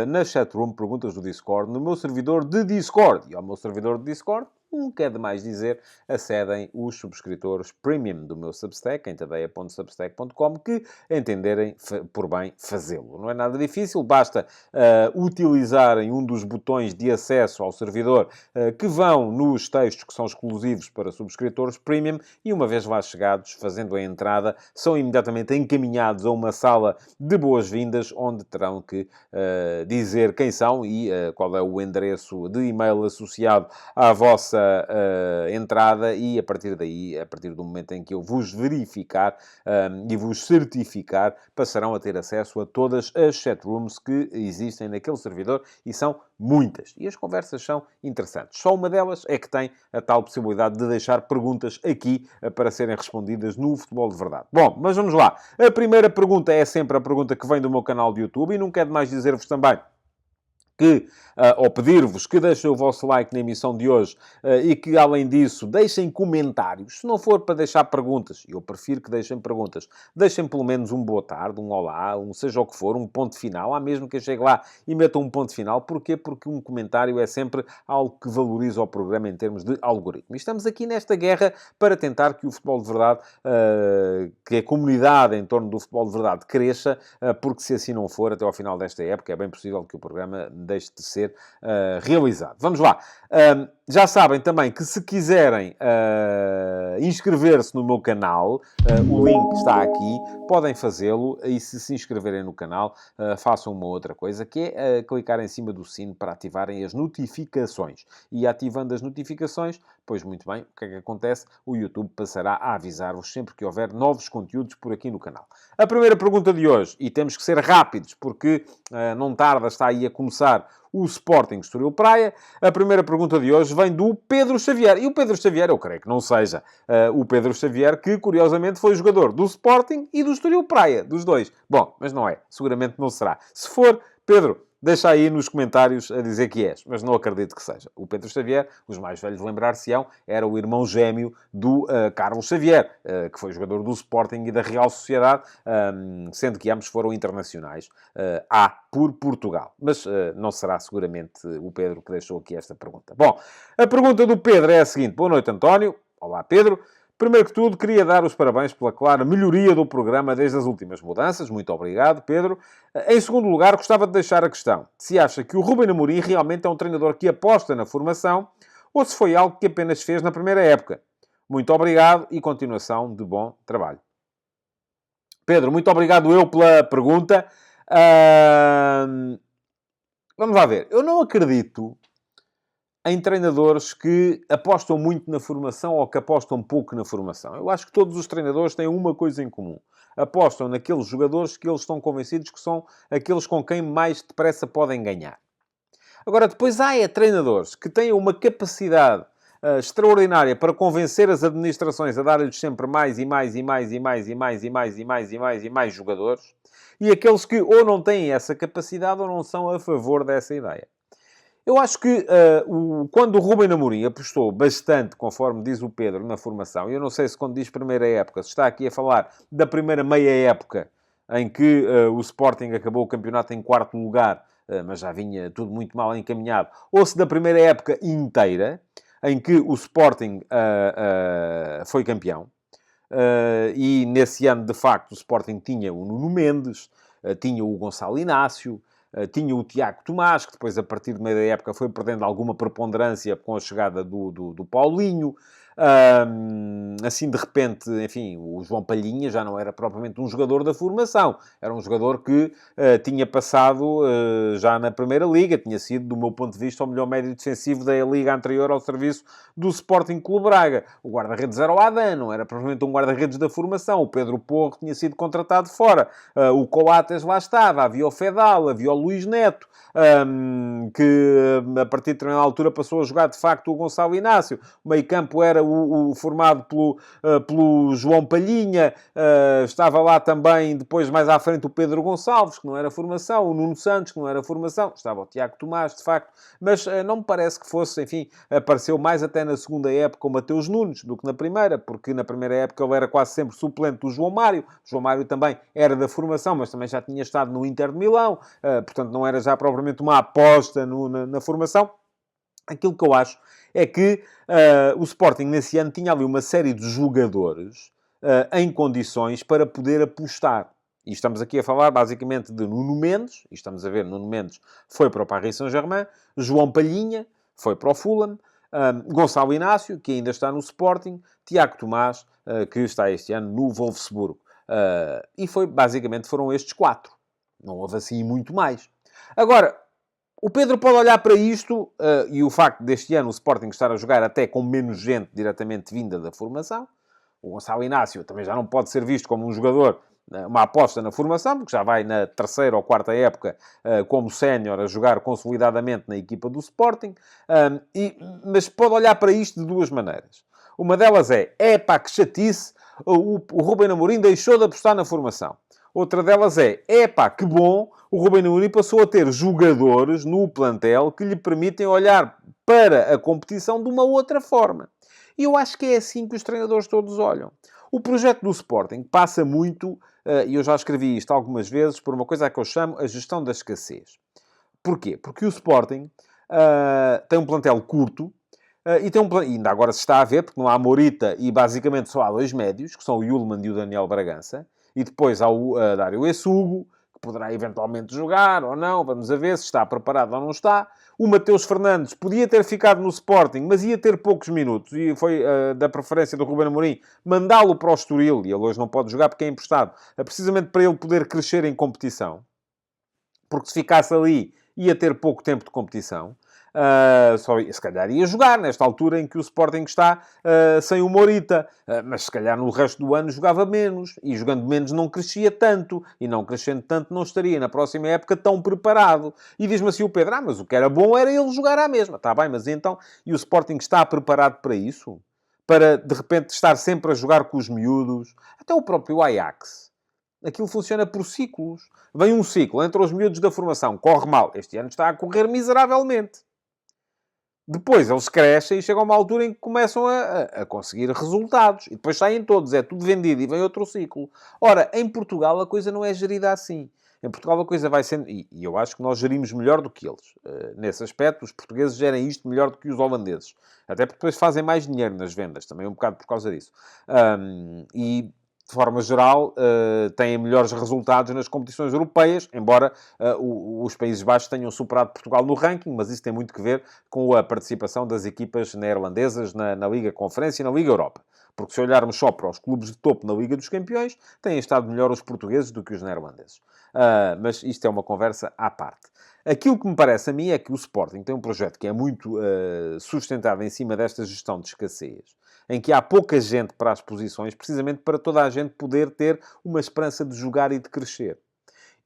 na chatroom Perguntas do Discord, no meu servidor de Discord. E ao meu servidor de Discord nunca é demais dizer, acedem os subscritores premium do meu Substack, em tadeia.substack.com, que entenderem por bem fazê-lo. Não é nada difícil, basta utilizarem um dos botões de acesso ao servidor que vão nos textos que são exclusivos para subscritores premium e, uma vez lá chegados, fazendo a entrada, são imediatamente encaminhados a uma sala de boas-vindas, onde terão que dizer quem são e qual é o endereço de e-mail associado à vossa entrada e, a partir daí, a partir do momento em que eu vos verificar e vos certificar, passarão a ter acesso a todas as chatrooms que existem naquele servidor e são muitas. E as conversas são interessantes. Só uma delas é que tem a tal possibilidade de deixar perguntas aqui para serem respondidas no Futebol de Verdade. Bom, mas vamos lá. A primeira pergunta é sempre a pergunta que vem do meu canal de YouTube e não quero mais dizer-vos também que, ou pedir-vos que deixem o vosso like na emissão de hoje e que, além disso, deixem comentários. Se não for para deixar perguntas, eu prefiro que deixem perguntas. Deixem pelo menos um boa tarde, um olá, um seja o que for, um ponto final. Há mesmo que eu chegue lá e meta um ponto final. Porquê? Porque um comentário é sempre algo que valoriza o programa em termos de algoritmo. E estamos aqui nesta guerra para tentar que o futebol de verdade, que a comunidade em torno do futebol de verdade cresça, porque se assim não for, até ao final desta época, é bem possível que o programa deixe de ser realizado. Vamos lá. Já sabem também que se quiserem inscrever-se no meu canal, o link está aqui, podem fazê-lo e se inscreverem no canal, façam uma outra coisa, que é clicar em cima do sino para ativarem as notificações. E ativando as notificações, pois muito bem, o que é que acontece? O YouTube passará a avisar-vos sempre que houver novos conteúdos por aqui no canal. A primeira pergunta de hoje, e temos que ser rápidos, porque não tarda, está aí a começar o Sporting Estoril Praia. A primeira pergunta de hoje vem do Pedro Xavier. E o Pedro Xavier, eu creio que não seja o Pedro Xavier, que curiosamente foi jogador do Sporting e do Estoril Praia, dos dois. Bom, mas não é. Seguramente não será. Se for, Pedro, deixa aí nos comentários a dizer que és, mas não acredito que seja. O Pedro Xavier, os mais velhos lembrar-se-ão, era o irmão gêmeo do Carlos Xavier, que foi jogador do Sporting e da Real Sociedade, sendo que ambos foram internacionais por Portugal. Mas não será seguramente o Pedro que deixou aqui esta pergunta. Bom, a pergunta do Pedro é a seguinte. Boa noite, António. Olá, Pedro. Primeiro que tudo, queria dar os parabéns pela clara melhoria do programa desde as últimas mudanças. Muito obrigado, Pedro. Em segundo lugar, gostava de deixar a questão. Se acha que o Ruben Amorim realmente é um treinador que aposta na formação ou se foi algo que apenas fez na primeira época. Muito obrigado e continuação de bom trabalho. Pedro, muito obrigado eu pela pergunta. Vamos lá ver. Eu não acredito em treinadores que apostam muito na formação ou que apostam pouco na formação. Eu acho que todos os treinadores têm uma coisa em comum. Apostam naqueles jogadores que eles estão convencidos que são aqueles com quem mais depressa podem ganhar. Agora, depois há treinadores que têm uma capacidade extraordinária para convencer as administrações a dar-lhes sempre mais e mais e mais e mais e mais e mais e mais e mais e mais jogadores. E aqueles que ou não têm essa capacidade ou não são a favor dessa ideia. Eu acho que quando o Ruben Amorim apostou bastante, conforme diz o Pedro, na formação, eu não sei se quando diz primeira época, se está aqui a falar da primeira meia época, em que o Sporting acabou o campeonato em quarto lugar, mas já vinha tudo muito mal encaminhado, ou se da primeira época inteira, em que o Sporting foi campeão, e nesse ano, de facto, o Sporting tinha o Nuno Mendes, tinha o Gonçalo Inácio, tinha o Tiago Tomás, que depois, a partir de meio da época, foi perdendo alguma preponderância com a chegada do Paulinho. Assim, de repente, enfim, o João Palhinha já não era propriamente um jogador da formação. Era um jogador que tinha passado já na Primeira Liga. Tinha sido, do meu ponto de vista, o melhor médio defensivo da Liga anterior ao serviço do Sporting Clube Braga. O guarda-redes era o Adam, não era propriamente um guarda-redes da formação. O Pedro Porro tinha sido contratado fora. O Coates lá estava. Havia o Fedal, havia o Luís Neto, que a partir de determinada altura passou a jogar, de facto, o Gonçalo Inácio. O meio-campo era formado pelo João Palhinha, estava lá também, depois mais à frente, o Pedro Gonçalves, que não era formação, o Nuno Santos, que não era formação, estava o Tiago Tomás, de facto, mas não me parece que fosse, enfim, apareceu mais até na segunda época o Mateus Nunes do que na primeira, porque na primeira época ele era quase sempre suplente do João Mário. O João Mário também era da formação, mas também já tinha estado no Inter de Milão, portanto não era já propriamente uma aposta na formação. Aquilo que eu acho é que o Sporting, nesse ano, tinha ali uma série de jogadores em condições para poder apostar. E estamos aqui a falar, basicamente, de Nuno Mendes. E estamos a ver, Nuno Mendes foi para o Paris Saint-Germain. João Palhinha foi para o Fulham. Gonçalo Inácio, que ainda está no Sporting. Tiago Tomás, que está este ano no Wolfsburgo. E basicamente foram estes 4. Não houve assim muito mais. Agora, o Pedro pode olhar para isto, e o facto deste ano o Sporting estar a jogar até com menos gente diretamente vinda da formação. O Gonçalo Inácio também já não pode ser visto como um jogador, uma aposta na formação, porque já vai na 3ª ou 4ª época como sénior a jogar consolidadamente na equipa do Sporting. Mas pode olhar para isto de duas maneiras. Uma delas pá, que chatice, o Ruben Amorim deixou de apostar na formação. Outra delas pá, que bom, o Ruben Amorim passou a ter jogadores no plantel que lhe permitem olhar para a competição de uma outra forma. E eu acho que é assim que os treinadores todos olham. O projeto do Sporting passa muito, e eu já escrevi isto algumas vezes, por uma coisa a que eu chamo a gestão da escassez. Porquê? Porque o Sporting tem um plantel curto, e ainda agora se está a ver, porque não há Morita e basicamente só há 2 médios, que são o Yulman e o Daniel Bragança. E depois há o Dário Essugo, que poderá eventualmente jogar ou não. Vamos a ver se está preparado ou não está. O Mateus Fernandes podia ter ficado no Sporting, mas ia ter poucos minutos. E foi da preferência do Ruben Amorim mandá-lo para o Estoril. E ele hoje não pode jogar porque é emprestado. Precisamente para ele poder crescer em competição. Porque se ficasse ali, ia ter pouco tempo de competição. Se calhar ia jogar nesta altura em que o Sporting está sem o Morita, mas se calhar no resto do ano jogava menos, e jogando menos não crescia tanto, e não crescendo tanto não estaria na próxima época tão preparado. E diz-me assim o Pedro, mas o que era bom era ele jogar à mesma. Está bem, mas então, e o Sporting está preparado para isso? Para, de repente, estar sempre a jogar com os miúdos? Até o próprio Ajax. Aquilo funciona por ciclos. Vem um ciclo, entre os miúdos da formação, corre mal. Este ano está a correr miseravelmente. Depois eles crescem e chegam a uma altura em que começam a conseguir resultados. E depois saem todos, é tudo vendido e vem outro ciclo. Ora, em Portugal a coisa não é gerida assim. Em Portugal a coisa vai sendo... E eu acho que nós gerimos melhor do que eles. Nesse aspecto, os portugueses gerem isto melhor do que os holandeses. Até porque depois fazem mais dinheiro nas vendas. Também um bocado por causa disso. E... de forma geral, têm melhores resultados nas competições europeias, embora os Países Baixos tenham superado Portugal no ranking, mas isso tem muito que ver com a participação das equipas neerlandesas na Liga Conferência e na Liga Europa. Porque se olharmos só para os clubes de topo na Liga dos Campeões, têm estado melhor os portugueses do que os neerlandeses. Mas isto é uma conversa à parte. Aquilo que me parece a mim é que o Sporting tem um projeto que é muito sustentado em cima desta gestão de escassez, em que há pouca gente para as posições, precisamente para toda a gente poder ter uma esperança de jogar e de crescer.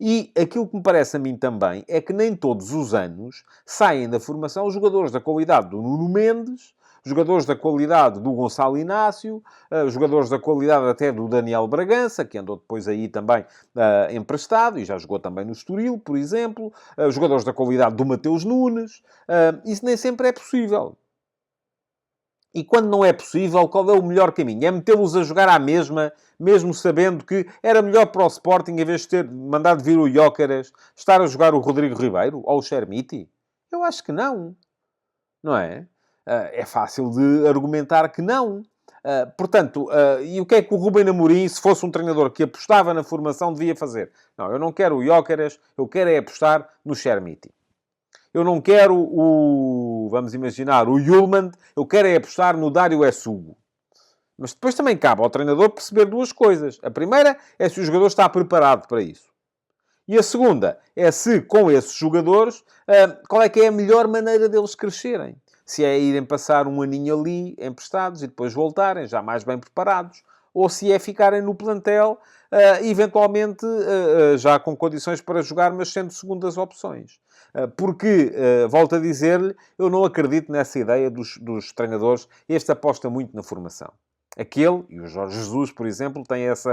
E aquilo que me parece a mim também é que nem todos os anos saem da formação jogadores da qualidade do Nuno Mendes, jogadores da qualidade do Gonçalo Inácio, jogadores da qualidade até do Daniel Bragança, que andou depois aí também emprestado, e já jogou também no Estoril, por exemplo, jogadores da qualidade do Mateus Nunes. Isso nem sempre é possível. E quando não é possível, qual é o melhor caminho? É metê-los a jogar à mesma, mesmo sabendo que era melhor para o Sporting, em vez de ter mandado vir o Gyökeres, estar a jogar o Rodrigo Ribeiro ou o Chermiti? Eu acho que não. Não é? É fácil de argumentar que não. Portanto, e o que é que o Ruben Amorim, se fosse um treinador que apostava na formação, devia fazer? Não, eu não quero o Gyökeres, eu quero é apostar no Chermiti. Eu não quero vamos imaginar, o Yulman. Eu quero é apostar no Dário Essugo. Mas depois também cabe ao treinador perceber duas coisas. A primeira é se o jogador está preparado para isso. E a segunda é se, com esses jogadores, qual é que é a melhor maneira deles crescerem. Se é irem passar um aninho ali, emprestados, e depois voltarem, já mais bem preparados. Ou se é ficarem no plantel, eventualmente já com condições para jogar, mas sendo segundas opções. Porque, volto a dizer-lhe, eu não acredito nessa ideia dos treinadores. Este aposta muito na formação. Aquele, e o Jorge Jesus, por exemplo, tem esse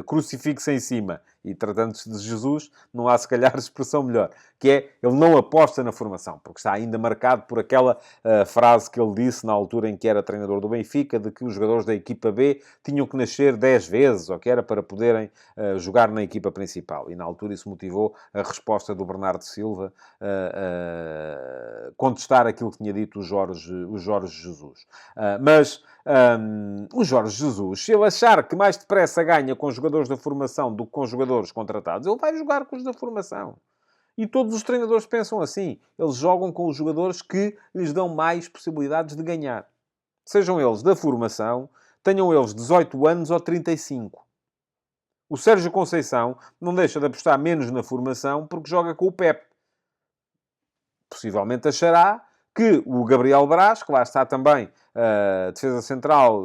crucifixo em cima. e tratando-se de Jesus, não há se calhar expressão melhor, que é, ele não aposta na formação, porque está ainda marcado por aquela frase que ele disse na altura em que era treinador do Benfica, de que os jogadores da equipa B tinham que nascer 10 vezes, ou que era para poderem jogar na equipa principal. E na altura isso motivou a resposta do Bernardo Silva a contestar aquilo que tinha dito o Jorge Jesus. O Jorge Jesus, se ele achar que mais depressa ganha com jogadores da formação do que com jogadores contratados, ele vai jogar com os da formação. E todos os treinadores pensam assim. Eles jogam com os jogadores que lhes dão mais possibilidades de ganhar. Sejam eles da formação, tenham eles 18 anos ou 35. O Sérgio Conceição não deixa de apostar menos na formação porque joga com o Pep. Possivelmente achará que o Gabriel Braz, que lá está também defesa central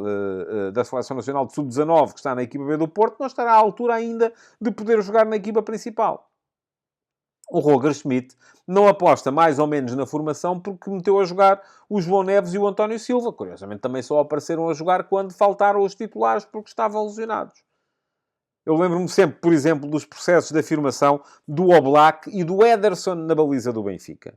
da Seleção Nacional de Sub-19, que está na equipa B do Porto, não estará à altura ainda de poder jogar na equipa principal. O Roger Schmidt não aposta mais ou menos na formação porque meteu a jogar o João Neves e o António Silva. Curiosamente, também só apareceram a jogar quando faltaram os titulares porque estavam lesionados. Eu lembro-me sempre, por exemplo, dos processos de afirmação do Oblak e do Ederson na baliza do Benfica.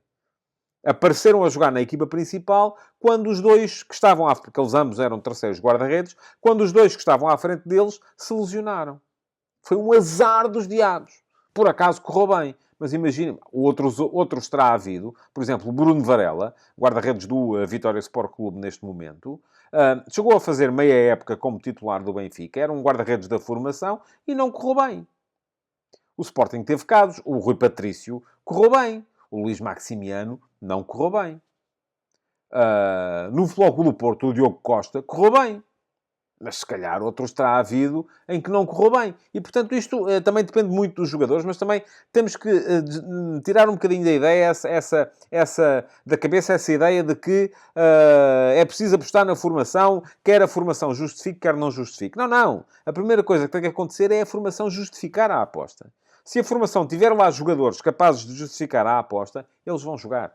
Apareceram a jogar na equipa principal quando os dois que estavam porque eles ambos eram terceiros guarda-redes, quando os dois que estavam à frente deles se lesionaram. Foi um azar dos diabos. Por acaso correu bem. Mas imaginem, outros terá havido. Por exemplo, o Bruno Varela, guarda-redes do Vitória Sport Clube neste momento, chegou a fazer meia época como titular do Benfica. Era um guarda-redes da formação e não correu bem. O Sporting teve casos. O Rui Patrício correu bem. O Luís Maximiano não correu bem. No Futebol Clube do Porto, o Diogo Costa correu bem. Mas, se calhar, outros terá havido em que não correu bem. E, portanto, isto também depende muito dos jogadores, mas também temos que tirar um bocadinho da ideia, da cabeça, essa ideia de que é preciso apostar na formação, quer a formação justifique, quer não justifique. Não, não. A primeira coisa que tem que acontecer é a formação justificar a aposta. Se a formação tiver lá jogadores capazes de justificar a aposta, eles vão jogar.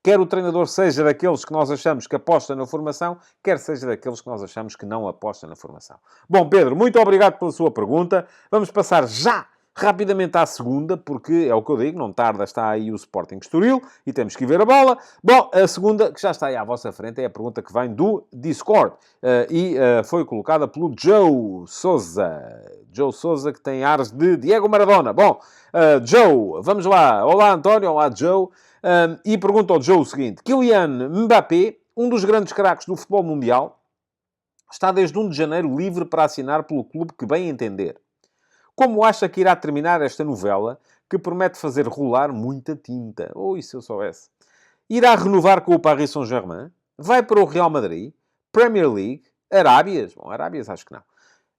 Quer o treinador seja daqueles que nós achamos que aposta na formação, quer seja daqueles que nós achamos que não aposta na formação. Bom, Pedro, muito obrigado pela sua pergunta. Vamos passar já rapidamente à segunda, porque é o que eu digo, não tarda, está aí o Sporting Estoril e temos que ir ver a bola. Bom, a segunda, que já está aí à vossa frente, é a pergunta que vem do Discord e foi colocada pelo Joe Sousa. Joe Sousa, que tem ares de Diego Maradona. Bom, Joe, vamos lá. Olá, António. Olá, Joe. E pergunta ao Joe o seguinte: Kylian Mbappé, um dos grandes craques do futebol mundial, está desde 1 de janeiro livre para assinar pelo clube que bem entender. Como acha que irá terminar esta novela, que promete fazer rolar muita tinta? Oh, isso eu soubesse. Irá renovar com o Paris Saint-Germain? Vai para o Real Madrid? Premier League? Arábias? Bom, Arábias acho que não.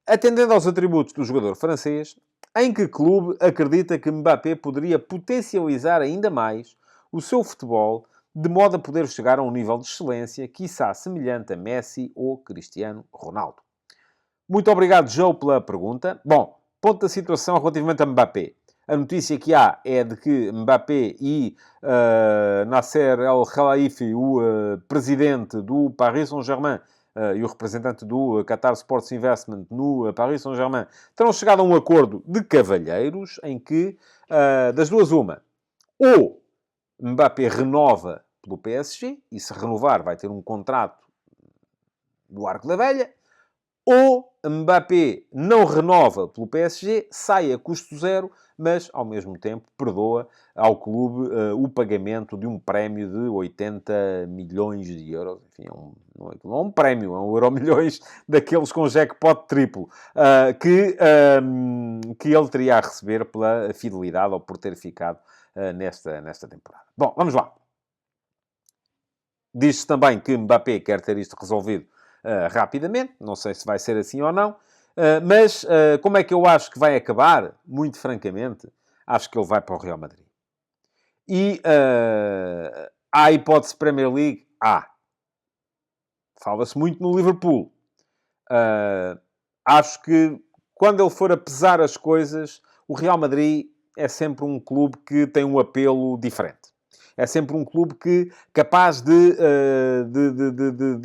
Atendendo aos atributos do jogador francês, em que clube acredita que Mbappé poderia potencializar ainda mais o seu futebol, de modo a poder chegar a um nível de excelência, quiçá semelhante a Messi ou Cristiano Ronaldo? Muito obrigado, Joe, pela pergunta. Bom, ponto da situação relativamente a Mbappé. A notícia que há é de que Mbappé e Nasser El Khelaifi, o presidente do Paris Saint-Germain, e o representante do Qatar Sports Investment no Paris Saint-Germain, terão chegado a um acordo de cavalheiros em que, das duas uma, ou Mbappé renova pelo PSG, e se renovar vai ter um contrato do Arco da Velha, ou Mbappé não renova pelo PSG, sai a custo zero, mas ao mesmo tempo perdoa ao clube o pagamento de um prémio de 80 milhões de euros. Enfim, não é um prémio, é um Euromilhões daqueles com jackpot triplo, que ele teria a receber pela fidelidade ou por ter ficado nesta temporada. Bom, vamos lá. Diz-se também que Mbappé quer ter isto resolvido rapidamente. Não sei se vai ser assim ou não. Mas como é que eu acho que vai acabar? Muito francamente, acho que ele vai para o Real Madrid. E há hipótese Premier League? Há. Fala-se muito no Liverpool. Acho que quando ele for a pesar as coisas, o Real Madrid é sempre um clube que tem um apelo diferente. É sempre um clube capaz de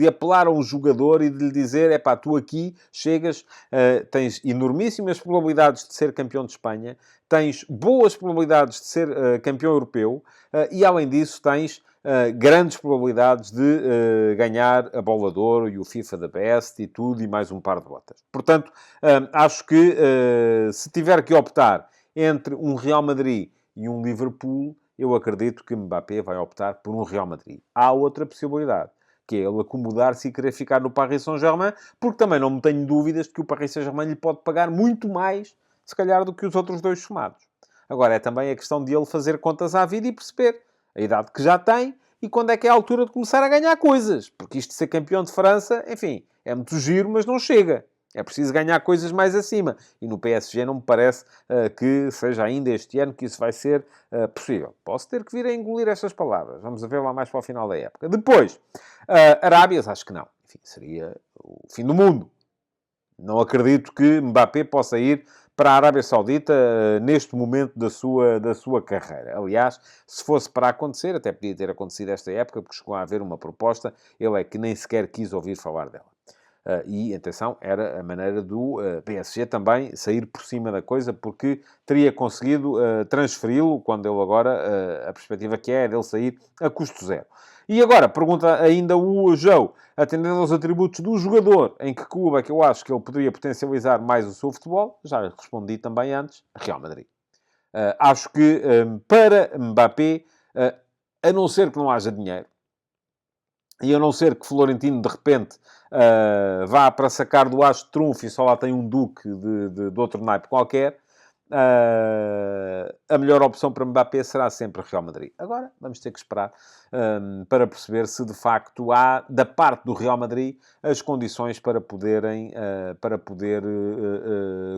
apelar a um jogador e de lhe dizer, epá, tu aqui chegas, tens enormíssimas probabilidades de ser campeão de Espanha, tens boas probabilidades de ser campeão europeu, e além disso tens grandes probabilidades de ganhar a Bola de Ouro e o FIFA da Best e tudo, e mais um par de botas. Portanto, acho que se tiver que optar entre um Real Madrid e um Liverpool, eu acredito que Mbappé vai optar por um Real Madrid. Há outra possibilidade, que é ele acomodar-se e querer ficar no Paris Saint-Germain, porque também não me tenho dúvidas de que o Paris Saint-Germain lhe pode pagar muito mais, se calhar, do que os outros dois somados. Agora, é também a questão de ele fazer contas à vida e perceber a idade que já tem e quando é que é a altura de começar a ganhar coisas. Porque isto de ser campeão de França, enfim, é muito giro, mas não chega. É preciso ganhar coisas mais acima. E no PSG não me parece que seja ainda este ano que isso vai ser possível. Posso ter que vir a engolir estas palavras. Vamos ver lá mais para o final da época. Depois, Arábias, acho que não. Enfim, seria o fim do mundo. Não acredito que Mbappé possa ir para a Arábia Saudita neste momento da sua carreira. Aliás, se fosse para acontecer, até podia ter acontecido esta época, porque chegou a haver uma proposta, ele é que nem sequer quis ouvir falar dela. E, atenção, era a maneira do PSG também sair por cima da coisa, porque teria conseguido transferi-lo, quando ele agora, a perspectiva que é dele sair a custo zero. E agora, pergunta ainda o João, atendendo aos atributos do jogador, em que clube é que eu acho que ele poderia potencializar mais o seu futebol? Já respondi também antes, Real Madrid. Acho que para Mbappé, a não ser que não haja dinheiro, e a não ser que Florentino, de repente, vá para sacar do as de trunfo e só lá tem um duque de outro naipe qualquer, a melhor opção para Mbappé será sempre Real Madrid. Agora, vamos ter que esperar para perceber se, de facto, há, da parte do Real Madrid, as condições para poder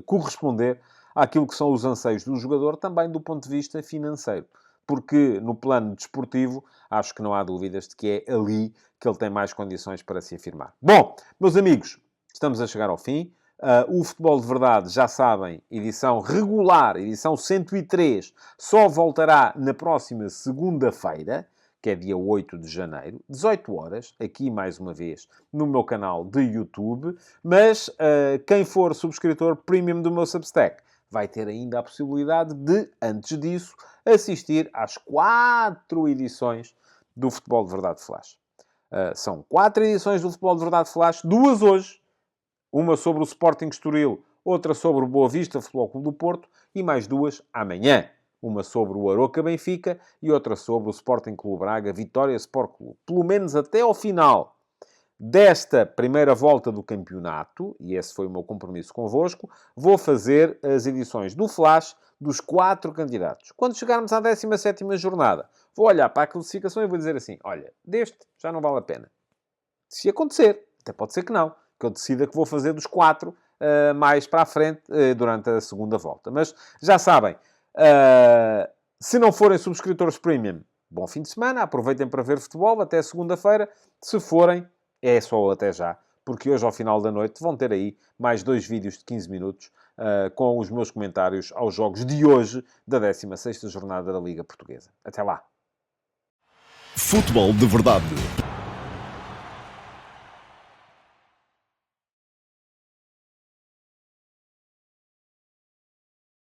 corresponder àquilo que são os anseios do jogador, também do ponto de vista financeiro. Porque, no plano desportivo, acho que não há dúvidas de que é ali que ele tem mais condições para se afirmar. Bom, meus amigos, estamos a chegar ao fim. O Futebol de Verdade, já sabem, edição regular, edição 103, só voltará na próxima segunda-feira, que é dia 8 de janeiro, 18 horas, aqui mais uma vez, no meu canal de YouTube. Mas quem for subscritor premium do meu Substack vai ter ainda a possibilidade de, antes disso, assistir às 4 edições do Futebol de Verdade Flash. São 4 edições do Futebol de Verdade Flash, 2 hoje, uma sobre o Sporting Estoril, outra sobre o Boa Vista Futebol Clube do Porto e mais 2 amanhã. Uma sobre o Aroca Benfica e outra sobre o Sporting Clube Braga Vitória Sport Clube. Pelo menos até ao final desta primeira volta do campeonato, e esse foi o meu compromisso convosco, vou fazer as edições do Flash dos 4 candidatos. Quando chegarmos à 17ª jornada, vou olhar para a classificação e vou dizer assim, olha, deste já não vale a pena. Se acontecer, até pode ser que não, que eu decida que vou fazer dos 4 mais para a frente durante a segunda volta. Mas já sabem, se não forem subscritores premium, bom fim de semana, aproveitem para ver futebol até segunda-feira. Se forem, é só até já, porque hoje ao final da noite vão ter aí mais 2 vídeos de 15 minutos com os meus comentários aos jogos de hoje da 16ª jornada da Liga Portuguesa. Até lá! Futebol de Verdade